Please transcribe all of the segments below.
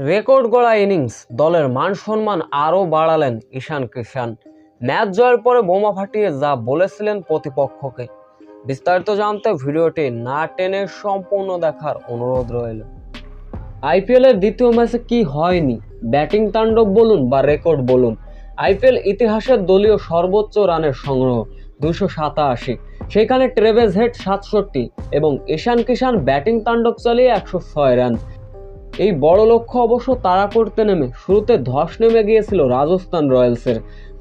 Record গড়া innings, দলের মান সম্মান আরও বাড়ালেন ঈশান কিষান। ম্যাচ জয়ের পরে বোমা ফাটিয়ে যা বলেছিলেন প্রতিপক্ষকে। বিস্তারিত জানতে ভিডিওটি না টেনে সম্পূর্ণ দেখার অনুরোধ রইল। আইপিএলের দ্বিতীয় ম্যাচে কি হয়নি, ব্যাটিং তাণ্ডব বলুন বা রেকর্ড বলুন, আইপিএল ইতিহাসের দলীয় সর্বোচ্চ রানের সংগ্রহ 287, সেখানে ট্রেভিস হেড 67 এবং ঈশান কিষান ব্যাটিং তাণ্ডব চালিয়ে 106 রান। এই বড় লক্ষ্য অবশ্য তাড়া করতে নেমে শুরুতে ধস নেমে গিয়েছিল রাজস্থান রয়্যালসের।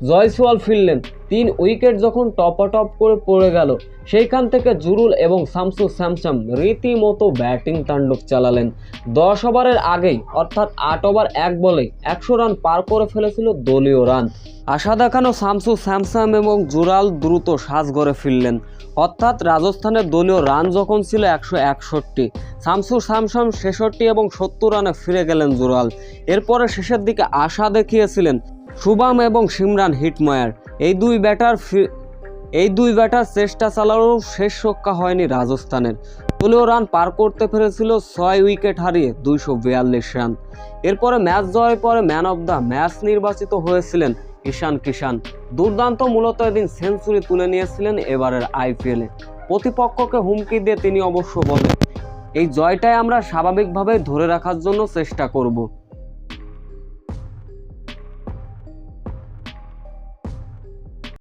জয়সওয়াল ফিরলেন, 3 উইকেট যখন টপাটপ করে পড়ে গেল, সেইখান থেকে জুরুল এবং শামসু স্যামসন রীতিমতো ব্যাটিং তাণ্ডব চালালেন। 10 ওভারের আগেই অর্থাৎ 8 ওভার 1 বলেই 100 রান পার করে ফেলেছিল দলীয় রান। আশা দেখানো শামসু স্যামসন এবং জুরাল দ্রুত সাজঘরে ফিরলেন, অর্থাৎ রাজস্থানের দলীয় রান যখন ছিল 161, শামসু স্যামসন 66 এবং 70 রানে ফিরে গেলেন জুরাল। এরপরে শেষের দিকে আশা দেখিয়েছিলেন শুভম এবং সিমরান হিটমায়ার। এই দুই ব্যাটার চেষ্টা চালানোর শেষ রক্ষা হয়নি রাজস্থানের। দলীয় রান পার করতে পেরেছিল 6 উইকেট হারিয়ে 242 রান। এরপরে ম্যাচ জয়ের পরে ম্যান অব দ্য ম্যাচ নির্বাচিত হয়েছিলেন ঈশান কিষান। দুর্দান্ত মূলত এদিন সেঞ্চুরি তুলে নিয়েছিলেন এবারের আইপিএলে। প্রতিপক্ষকে হুমকি দিয়ে তিনি অবশ্য বলেন, এই জয়টাই আমরা স্বাভাবিকভাবে ধরে রাখার জন্য চেষ্টা করব।